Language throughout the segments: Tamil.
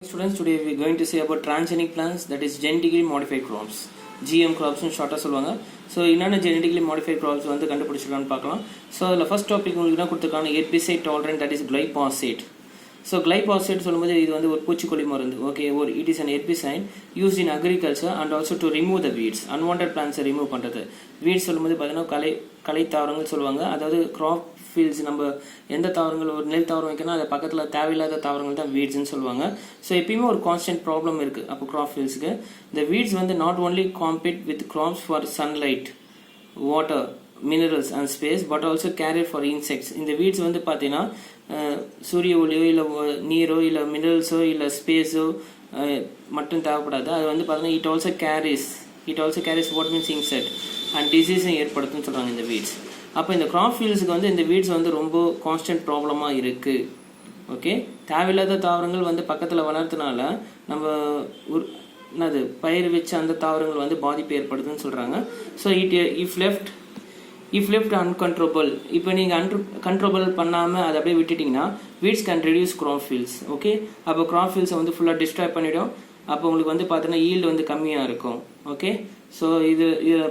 Students, today we are going to say about transgenic plants, that is genetically modified crops. GM crops னு ஷார்ட்டா சொல்வாங்க. ஸோ என்னென்ன genetically modified crops வந்து கண்டுபிடிச்சிருக்கான்னு பார்க்கலாம். ஸோ அதில் ஃபர்ஸ்ட் டாபிக் உங்களுக்கு என்ன கொடுத்துருக்காங்க, herbicide tolerant, that is glyphosate. So glyphosate சொல்லும்போது இது வந்து ஒரு பூச்சிக்கொல்லி மருந்து. ஓகே, ஒரு it is an herbicide used in agriculture and also to remove the weeds, unwanted plants remove பண்ணுறது. வீட்ஸ் சொல்லும்போது பார்த்தீங்கன்னா களை தாவரங்கள் சொல்லுவாங்க. அதாவது கிராப் ஃபீல்ட்ஸ், நம்ம எந்த தாவரங்கள் ஒரு நெல் தாவரம் வைக்கணும் அது பக்கத்தில் தேவையில்லாத தாவரங்கள் தான் வீட்ஸ்ன்னு சொல்லுவாங்க. ஸோ எப்பயுமே ஒரு கான்ஸ்டன்ட் ப்ராப்ளம் இருக்குது. அப்போ கிராப் ஃபீல்ட்ஸுக்கு இந்த வீட்ஸ் வந்து not only compete with crops for sunlight, water, minerals and space, but also carrier for insects. இந்த வீட்ஸ் வந்து பார்த்தீங்கன்னா சூரிய ஒளியோ இல்லை நீரோ இல்லை மினரல்ஸோ இல்லை ஸ்பேஸோ மட்டும் தேவைப்படாது. அது வந்து பார்த்தீங்கன்னா it also carries what means insect and டிசீஸும் ஏற்படுத்துன்னு சொல்கிறாங்க இந்த வீட்ஸ். அப்போ இந்த கிராப் ஃபீல்ட்ஸுக்கு வந்து இந்த வீட்ஸ் வந்து ரொம்ப கான்ஸ்டன்ட் ப்ராப்ளமாக இருக்குது. ஓகே, தேவையில்லாத தாவரங்கள் வந்து பக்கத்தில் வளர்றதுனால நம்ம என்னது பயிர் வச்சு அந்த தாவரங்கள் வந்து பாதிப்பு ஏற்படுதுன்னு சொல்கிறாங்க. ஸோ இஃப் லெஃப்ட் அன்கண்ட்ரோலபிள், இப்போ நீங்கள் கண்ட்ரோலபிள் பண்ணாமல் அதை அப்படியே விட்டுட்டிங்கன்னா weeds can reduce crop fields. Okay, அப்போ கிராப் ஃபீல்ட்ஸை வந்து ஃபுல்லாக டிஸ்ட்ராய் பண்ணிவிடும். அப்போ உங்களுக்கு வந்து பார்த்தீங்கன்னா ஈல்டு வந்து கம்மியாக இருக்கும். ஓகே, ஸோ இது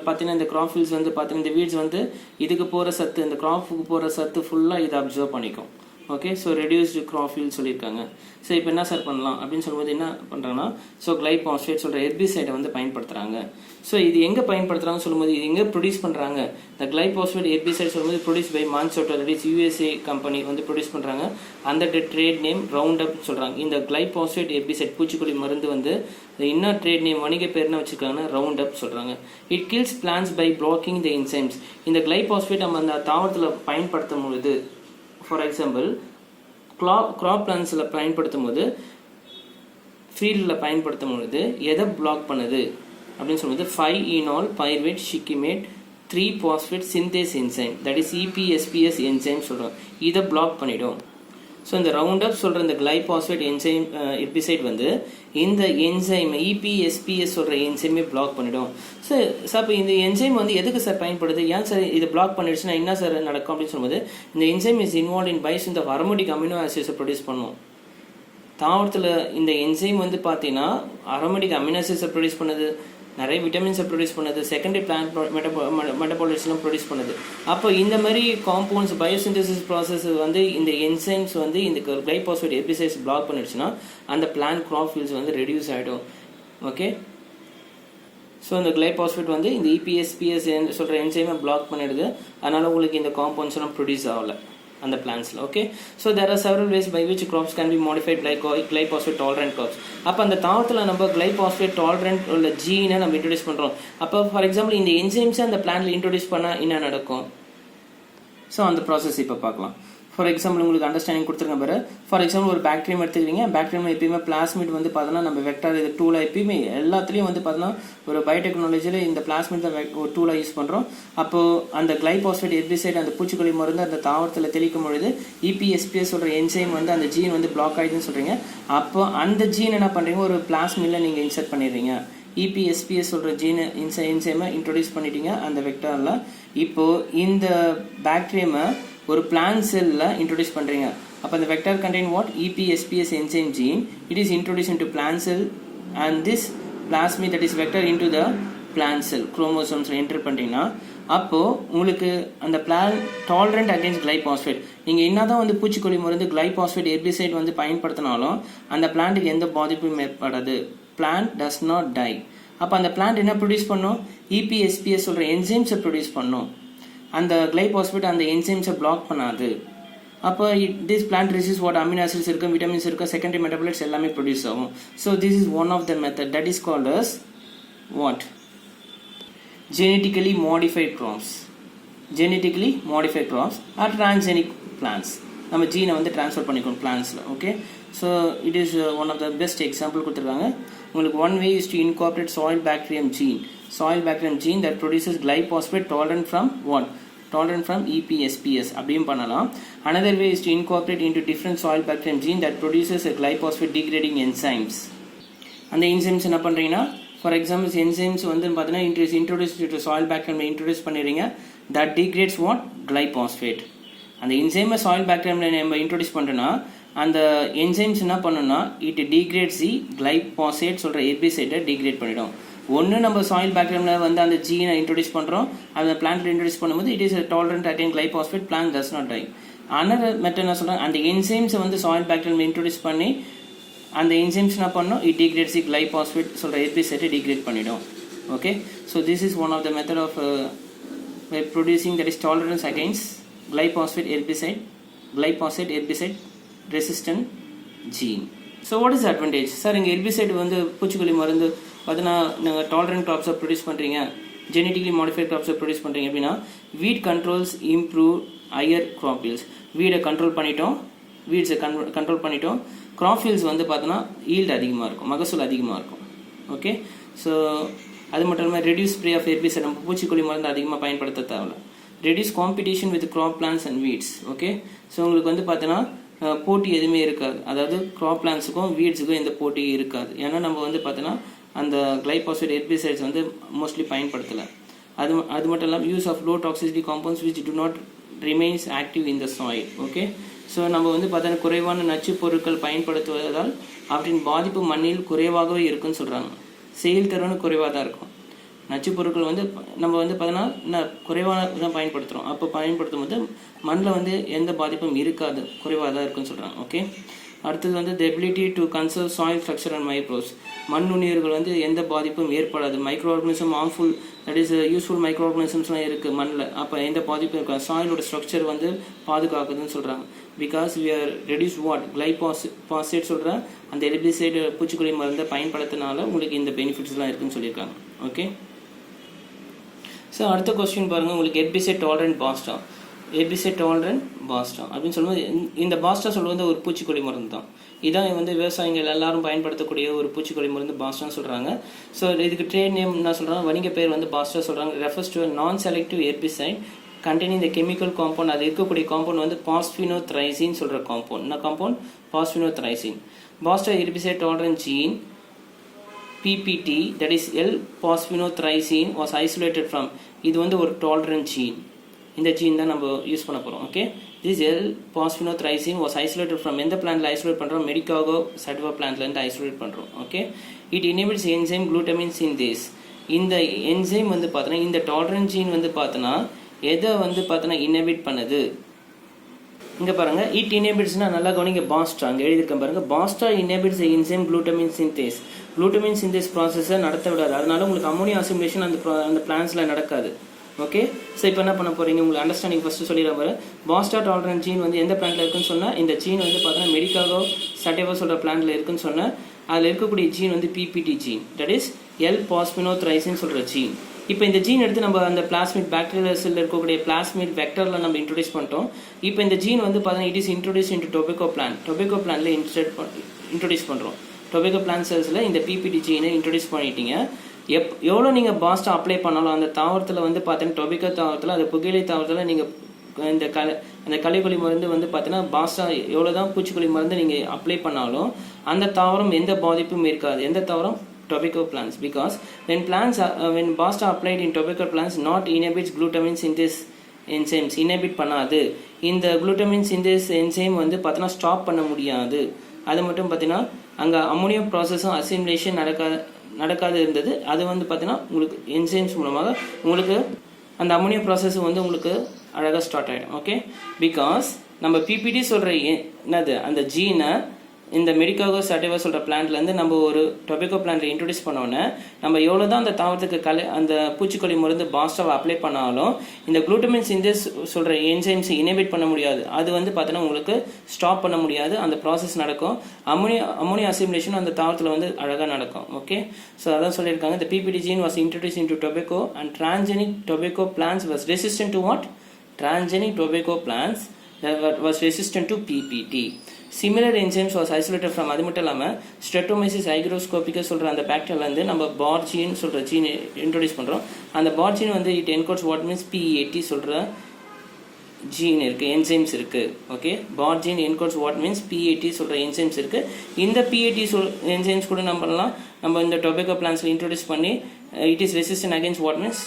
பார்த்தீங்கன்னா இந்த கிராப் ஃபீல்ட்ஸ் வந்து பார்த்தீங்கன்னா இந்த வீட்ஸ் வந்து இதுக்கு போகிற சத்து, இந்த கிராப்புக்கு போகிற சத்து ஃபுல்லாக இதை அப்சர்வ் பண்ணிக்கும். Okay, so reduced crop field சொல்லியிருக்காங்க. ஸோ இப்போ என்ன சார் பண்ணலாம் அப்படின்னு சொல்லும்போது என்ன பண்ணுறாங்கன்னா, ஸோ கிளைபாஸ்பேட் சொல்கிற ஹெர்பிசைடை வந்து பயன்படுத்துகிறாங்க. ஸோ இது எங்கே பயன்படுத்துகிறாங்கன்னு சொல்லும்போது இது எங்கே ப்ரொடியூஸ் பண்ணுறாங்க, இந்த கிளைபாஸ்பேட் ஹெர்பிசைட் சொல்லும்போது produce by Monsanto, that is USA company வந்து ப்ரொடியூஸ் பண்ணுறாங்க. அந்த ட்ரேட் நேம் ரவுண்ட் அப் சொல்கிறாங்க. இந்த கிளைபாஸ்பேட் ஹெர்பிசைட் பூச்சிக்கொல்லி மருந்து வந்து இன்னும் ட்ரேட் நேம் வணிக பேர் என்ன வச்சுருக்காங்கன்னா ரவுண்ட் அப் சொல்கிறாங்க. It kills plants by blocking the enzymes. இந்த கிளைபாஸ்பேட் நம்ம அந்த தாவரத்தில் பயன்படுத்தும் பொழுது, ஃபார் எக்ஸாம்பிள் கிராப் பிளான்ஸில் பயன்படுத்தும் போது, ஃபீல்டில் பயன்படுத்தும் பொழுது எதை பிளாக் பண்ணுது அப்படின்னு சொல்லும்போது 5-enol pyruvate shikimate 3-phosphate synthase enzyme, that is EPSPS enzyme சொல்கிறோம். இதை பிளாக் பண்ணிடும். ஸோ இந்த ரவுண்ட் அப் சொல்கிற இந்த கிளைபாஸ்பேட் என்சைம் ஹெர்பிசைட் வந்து இந்த என்சைம் EPSPS சொல்கிற என்சைமே பிளாக் பண்ணிடும். ஸோ அப்போ இந்த என்சைம் வந்து எதுக்கு சார் பயன்படுது, ஏன் சார் இது பிளாக் பண்ணிடுச்சுன்னா என்ன சார் நடக்கும் அப்படின்னு சொல்லும்போது, இந்த என்சைம் இஸ் இன்வால்வ் இன் பைஸ் இந்த அரோமேட்டிக் அமினோ ஆசிட்ஸை ப்ரொடியூஸ் பண்ணும். தாவரத்தில் இந்த என்சைம் வந்து பார்த்தீங்கன்னா அரோமேட்டிக் அமினோ ஆசிட்ஸை ப்ரொடியூஸ் பண்ணுது, நிறைய விட்டமின்ஸை ப்ரொடியூஸ் பண்ணுது, செகண்டரி பிளான்ட் மெட்டபாலிட்ஸ்லாம் ப்ரொடியூஸ் பண்ணுது. அப்போ இந்த மாதிரி காம்பவுண்ட்ஸ் பயோசிந்தசிஸ் ப்ராசஸ் வந்து இந்த என்சைம்ஸ் வந்து இந்த கிளைபாஸ்பேட் ஹெர்பிசைட்ஸ் பிளாக் பண்ணிடுச்சுன்னா அந்த பிளான்ட் கிராப் ஃபீல்ட்ஸ் வந்து ரெடியூஸ் ஆகிடும். ஓகே, ஸோ இந்த கிளைபாஸ்பேட் வந்து இந்த EPSPS சொல்கிற என்சைமை பிளாக் பண்ணிடுது. அதனால் உங்களுக்கு இந்த காம்பவுண்ட்ஸ் எல்லாம் ப்ரொடியூஸ் ஆகலை அந்த பிளான்ஸில். Okay, so there are several ways by which crops can be modified like glyphosate tolerant crops. அப்போ அந்த தாவரத்தில் நம்ம கிளைபாஸ்பேட் டாலரண்ட் உள்ள ஜீனை நம்ம இன்ட்ரடியூஸ் பண்ணுறோம். அப்போ ஃபார் எக்ஸாம்பிள் இந்த என்சைம்ஸை அந்த பிளான்ட்ல இன்ட்ரடியூஸ் பண்ணால் என்ன நடக்கும், ஸோ அந்த ப்ராசஸ் இப்போ பார்க்கலாம். ஃபார் எக்ஸாம்பிள் உங்களுக்கு அண்டர்ஸ்டாண்டிங் கொடுத்துருங்க பாரு. ஃபார் எக்ஸாம்பிள் ஒரு பாக்டீரியம் எடுத்துக்கிறீங்க. பாக்டீரியம் எப்பயுமே பிளாஸ்மிட் வந்து பார்த்தோன்னா நம்ம வெக்டார் இது டூலாக எப்பயுமே எல்லாத்துலேயும் வந்து பார்த்தோன்னா ஒரு பயோடெக்னாலஜியில் இந்த பிளாஸ்மிட் தான் ஒரு டூலாக யூஸ் பண்ணுறோம். அப்போது அந்த கிளைபாஸ்பேட் ஹெர்பிசைட் அந்த பூச்சிக்கொல்லி மருந்து அந்த தாவரத்தில் தெளிக்கும் பொழுது EPSPS சொல்கிற என்சைம் வந்து அந்த ஜீன் வந்து பிளாக் ஆகிடுதுன்னு சொல்கிறீங்க. அப்போ அந்த ஜீன் என்ன பண்ணுறீங்க, ஒரு பிளாஸ்மில்ல நீங்கள் இன்சர்ட் பண்ணிடுறீங்க. EPSPS சொல்கிற ஜீனை என்சைமை இன்ட்ரடியூஸ் பண்ணிட்டீங்க அந்த வெக்டாரில். இப்போது இந்த பாக்டீரியமை ஒரு பிளான்ட் செல்லில் இன்ட்ரடியூஸ் பண்ணுறீங்க. அப்போ அந்த vector contain what, EPSPS enzyme gene. It is introduced into plant cell and this plasmid, that is vector, into the plant cell chromosomes enter பண்ணிட்டீங்கன்னா அப்போது உங்களுக்கு அந்த பிளான் டாலரண்ட் அகேன்ஸ்ட் கிளைபாஸ்பேட், நீங்கள் என்னதான் வந்து பூச்சிக்கொல்லி மருந்து கிளைபாஸ்பேட் ஹெர்பிசைட் வந்து பயன்படுத்தினாலும் அந்த பிளான்ட்டுக்கு எந்த பாதிப்பும் ஏற்படாது. Plant does not tie. அப்போ அந்த பிளான்ட் என்ன ப்ரொடியூஸ் பண்ணும், EPSPS சொல்கிற என்சைம்ஸை ப்ரொடியூஸ் பண்ணும். அந்த கிளைபாஸ்பேட் அந்த என்சைம்ஸை பிளாக் பண்ணாது. அப்போ this plant receives what amino acids இருக்கும், விட்டமின்ஸ் இருக்கும், செகண்டரி மெட்டபாலைட்ஸ் எல்லாமே ப்ரொடியூஸ் ஆகும். So this is one of the method that is called as what, genetically modified crops. Genetically modified crops are transgenic plants. நம்ம ஜீனை வந்து ட்ரான்ஸ்ஃபர் பண்ணிக்கணும் பிளான்ஸில். Okay, so it is one of the best example கொடுத்துருக்காங்க உங்களுக்கு. One way is to incorporate soil bacterium gene that produces glyphosate tolerant from what, tolerant from EPSPS அப்படியும் பண்ணலாம். Another way is to incorporate into different soil bacterium gene that produces a glyphosate degrading enzymes. அந்த enzymes என்ன பண்ணுறீங்கன்னா, ஃபார் எக்ஸாம்பிள் என்சைம்ஸ் வந்து பார்த்தீங்கன்னா இன்ட்ரோடியூஸ் சாயில் பாக்டீரியம் இன்ட்ரோடியூஸ் பண்ணிடுறீங்க. That degrades what, glyphosate. அந்த என்சைமை சாயில் பாக்டீரியம் நம்ம இன்ட்ரோடியூஸ் பண்ணுறோன்னா அந்த என்சைம்ஸ் என்ன பண்ணுன்னா இட் டிகிரேட்ஸ் தி கிளைபாசேட் சொல்கிற ஹெர்பிசைடை டிகிரேட் பண்ணிடும். ஒன்று நம்ம சாயில் பேக்டீரியாவில் வந்து அந்த ஜீனை இன்ட்ரடியூஸ் பண்ணுறோம், அந்த பிளான்ட்டில் இன்ட்ரடியூஸ் பண்ணும்போது it is tolerant again glyphosate, plant does not die. Another method என்ன சொல்கிறாங்க, அந்த என்சைம்ஸை வந்து சாயில் பேக்டீரியாவில் இன்ட்ரடியூஸ் பண்ணி அந்த என்சைம்ஸ் என்ன பண்ணணும், இட் டிகிரேட்ஸ் தி கிளைபாஸ்பேட் சொல்கிற ஹெர்பிசைடை டிகிரேட் பண்ணிடும். Okay, so this is one of the method of producing that is tolerance against glyphosate herbicide resistant gene. So what is advantage sir? இங்கே ஹெர்பிசைட் வந்து பூச்சிக்கொல்லி மருந்து பார்த்தீங்கன்னா நீங்கள் டாலரண்ட் கிராப்ஸை ப்ரொடியூஸ் பண்ணுறீங்க, ஜெனட்டிக்கலி மாடிஃபைட் கிராப்ஸை ப்ரொடியூஸ் பண்ணுறீங்க அப்படின்னா weed controls improve higher crop yields. வீடை கண்ட்ரோல் பண்ணிட்டோம், வீட்ஸை கண்ட்ரோல் பண்ணிட்டோம், கிராப் ஈல்ட்ஸ் வந்து பார்த்தோன்னா ஈல்டு அதிகமாக இருக்கும், மகசூல் அதிகமாக இருக்கும். ஓகே, ஸோ அது மட்டும் இல்லாமல் ரெடியூஸ் ஸ்ப்ரே ஆஃப் ஹெர்பிசைட், நம்ம பூச்சிக்கொல்லி மருந்து அதிகமாக பயன்படுத்த தேவையில்ல. Reduce competition with crop plants and weeds. Okay, so உங்களுக்கு வந்து பார்த்தோன்னா போட்டி எதுவுமே இருக்காது, அதாவது கிராப் பிளான்ஸுக்கும் வீட்ஸுக்கும் எந்த போட்டியும் இருக்காது. ஏன்னா நம்ம வந்து பார்த்தோன்னா அந்த கிளைபாஸ்பேட் ஹெர்பிசைட்ஸ் வந்து மோஸ்ட்லி பயன்படுத்தலை. அது மட்டும் இல்லாமல் use of low toxicity compounds which do not remains active in the soil. Okay, so நம்ம வந்து பார்த்தோன்னா குறைவான நச்சு பொருட்கள் பயன்படுத்துவதால் அவற்றின் பாதிப்பு மண்ணில் குறைவாகவே இருக்குன்னு சொல்கிறாங்க. செயல்திறனும் குறைவாக தான் இருக்கும். நச்சு பொருட்கள் வந்து நம்ம வந்து பார்த்தோன்னா குறைவாக தான் பயன்படுத்துகிறோம். அப்போ பயன்படுத்தும் போது மண்ணில் வந்து எந்த பாதிப்பும் இருக்காது, குறைவாக தான் இருக்குன்னு சொல்கிறாங்க. ஓகே, அடுத்தது வந்து the ability to conserve soil structure and micros. மண் நுண்ணுயிர்கள் வந்து எந்த பாதிப்பும் ஏற்படாது. Micro organism harmful that is useful micro ஆர்கனிசம்ஸ்லாம் இருக்குது மண்ணில், அப்போ எந்த பாதிப்பும் இருக்காது. சாயிலோட ஸ்ட்ரக்சர் வந்து பாதுகாக்குதுன்னு சொல்கிறாங்க. Because we are reduce what glyphosate சொல்கிற அந்த ஹெர்பிசைடு பூச்சிக்கொல்லி மருந்தை பயன்படுத்தினால உங்களுக்கு இந்த பெனிஃபிட்ஸ்லாம் இருக்குன்னு சொல்லியிருக்காங்க. ஓகே, ஸோ அடுத்த கொஸ்டின் பாருங்கள், உங்களுக்கு ஹெர்பிசைட் டாலரண்ட் பாஸ்டா. ஹெர்பிசைட் டாலரண்ட் பாஸ்டா அப்படின்னு சொல்லும்போது இந்த பாஸ்டா சொல்லுவது ஒரு பூச்சிக்கொல்லி மருந்து தான். இதான் வந்து விவசாயிகள் எல்லாரும் பயன்படுத்தக்கூடிய ஒரு பூச்சிக்கொல்லி மருந்து பாஸ்டான்னு சொல்கிறாங்க. ஸோ இதுக்கு ட்ரேட் நேம் என்ன சொல்கிறாங்க, வணிக பேர் வந்து பாஸ்டா சொல்கிறாங்க. Refers to non selective herbicide containing the chemical compound. அது இருக்கக்கூடிய காம்பவுண்ட் வந்து பாஸ்பினோத்ரைசின் சொல்கிற காம்பவுண்ட். என்ன compound? Phosphinothricin. Basta herbicide tolerant gene PPT, that is L-phosphinothrycine was isolated from. இது வந்து ஒரு டாலரண்ட் ஜீன். இந்த ஜீன் தான் நம்ம யூஸ் பண்ண போகிறோம். Okay, this L-phosphinothrycine was isolated from எந்த பிளான்ட்ல ஐசோலேட் பண்ணுறோம்? மெடிகாகோ சட்வா பிளான்ட்லேருந்து ஐசோலேட் பண்ணுறோம். Okay, it enables enzyme glutamine synthase. இந்த என்சைம் வந்து பார்த்தோன்னா இந்த டாலரண்ட் ஜீன் வந்து பார்த்தோன்னா எதை வந்து பார்த்தோன்னா இனபிட் பண்ணுது? இங்கே பாருங்கள், இட் இனேபிட்ஸ்னா நல்லா கவனிங்க. பாஸ்டா அங்கே எழுதியிருக்கேன் பாருங்கள். Basta inhibits enzyme glutamine synthase. Glutamine synthase ப்ராசஸை நடத்த விடாது. அதனால உங்களுக்கு அமோனியா அசிமுலேஷன் அந்த பிளான்ஸில் நடக்காது. ஓகே, ஸோ இப்போ என்ன பண்ண போகிறீங்க? உங்களுக்கு அண்டர்ஸ்டாண்டிங் ஃபஸ்ட்டு சொல்லிடுறேன் பாரு. பாஸ்டா டாலரண்ட் ஜீன் வந்து எந்த பிளான்ட்டில் இருக்குன்னு சொன்னால் இந்த ஜீன் வந்து பார்த்தோன்னா மெடிகாகோ சட்டேவா சொல்கிற பிளான்ட்டில் இருக்குன்னு சொன்னால் அதில் இருக்கக்கூடிய ஜீன் வந்து PPT gene, that is L-phosphinothrycine சொல்கிற ஜீன். இப்போ இந்த ஜீன் எடுத்து நம்ம அந்த பிளாஸ்மிட் பாக்டீரியாஸில் இருக்கக்கூடிய பிளாஸ்மிட் வெக்டரில் நம்ம இன்ட்ரடியூஸ் பண்ணிட்டோம். இப்போ இந்த ஜீன் வந்து பார்த்தீங்கன்னா it is introduce into tobacco plant. Tobacco பிளான்ட்ல இன்ட்ரடியூஸ் பண்ணுறோம். டொபேக்கோ பிளான்ட் செல்ஸில் இந்த PPT ஜீனை இன்ட்ரடியூஸ் பண்ணிட்டீங்க. எவ்வளோ நீங்கள் பாஸ்டா அப்ளை பண்ணாலும் அந்த தாவரத்தில் வந்து பார்த்தீங்கன்னா டொபேக்கோ தாவரத்தில் அது புகையிலை தாவரத்தில் நீங்கள் அந்த களைக்கொல்லி மருந்து வந்து பார்த்தீங்கன்னா பாஸ்டா எவ்வளோ தான் பூச்சிக்கொல்லி மருந்து நீங்கள் அப்ளை பண்ணாலும் அந்த தாவரம் எந்த பாதிப்பும் இருக்காது. எந்த தாவரம்? Tobacco plants, because when Basta applied in tobacco plants not inhibits glutamine synthase enzymes, inhibit பண்ணாது. இந்த glutamine synthase enzyme வந்து பார்த்தீங்கன்னா ஸ்டாப் பண்ண முடியாது. அது மட்டும் பார்த்தீங்கன்னா அங்கே அமோனியா ப்ராசஸும் அசிமுலேஷன் நடக்காது இருந்தது. அது வந்து பார்த்தீங்கன்னா உங்களுக்கு என்சைம்ஸ் மூலமாக உங்களுக்கு அந்த அமோனியா ப்ராசஸ் வந்து உங்களுக்கு அழகாக ஸ்டார்ட் ஆகிடும். ஓகே, பிகாஸ் நம்ம PPT சொல்கிற என்னது அந்த ஜீனை இந்த மெடிகாகோ சட்டேவா சொல்கிற பிளான்ட்லேருந்து நம்ம ஒரு டொபேக்கோ பிளான்ட்டில் இன்ட்ரடியூஸ் பண்ணோன்னே நம்ம எவ்வளோ தான் அந்த தாவரத்துக்கு அந்த பூச்சிக்கொல்லி மருந்து பாஸ்டாவை அப்ளை பண்ணாலும் இந்த குளூட்டமின் சிந்தேஸ் சொல்கிற என்சைம்ஸை இனேபிட் பண்ண முடியாது. அது வந்து பார்த்தீங்கன்னா உங்களுக்கு ஸ்டாப் பண்ண முடியாது. அந்த ப்ராசஸ் நடக்கும். அமோனியா அசிமுலேஷன் அந்த தாவரத்தில் வந்து அழகாக நடக்கும். ஓகே, ஸோ அதான் சொல்லியிருக்காங்க. இந்த PPT gene was introduced into tobacco and transgenic tobacco plants was resistant to what? Transgenic tobacco plants that was resistant to PPT. Similar enzymes was isolated from. அது மட்டும் இல்லாமல் Streptomyces hygroscopicus சொல்கிற அந்த பாக்டீரியாலேருந்து நம்ம பார் ஜீன் சொல்கிற ஜீன் இன்ட்ரடியூஸ் பண்ணுறோம். அந்த பார் ஜீன் வந்து it encodes what means PET சொல்கிற ஜீன் இருக்குது, என்சைம்ஸ் இருக்குது. Okay, bar gene encodes what means PET சொல்கிற என்சைம்ஸ் இருக்குது. இந்த PET என்சைம்ஸ் கூட நம்ம இந்த டொபேக்கோ பிளான்ஸில் இன்ட்ரடியூஸ் பண்ணி it is resistant against what means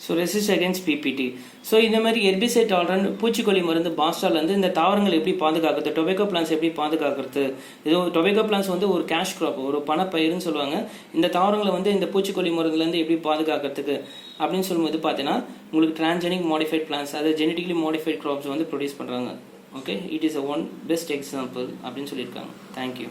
so resist against PPT. ஸோ இந்த மாதிரி ஹெர்பிசைட் டாலரண்ட் பூச்சிக்கொல்லி மருந்து பாஸ்டால் வந்து இந்த தாவரங்கள் எப்படி பாதுகாக்கிறது, டொபேக்கோ பிளான்ஸ் எப்படி பாதுகாக்கிறது. இது டொபேக்கோ பிளான்ஸ் வந்து ஒரு கேஷ் கிராப், ஒரு பணப்பயிர்னு சொல்லுவாங்க. இந்த தாவரங்களை வந்து இந்த பூச்சிக்கொல்லி மருந்துலேருந்து எப்படி பாதுகாக்கிறதுக்கு அப்படின்னு சொல்லும்போது பார்த்தீங்கன்னா உங்களுக்கு டிரான்ஜெனிக் மாடிஃபைட் பிளான்ஸ், அதாவது ஜெனட்டிக்கலி மாடிஃபைட் கிராப்ஸ் வந்து ப்ரொடியூஸ் பண்ணுறாங்க. Okay, it is a one best example அப்படின்னு சொல்லியிருக்காங்க. தேங்க்யூ.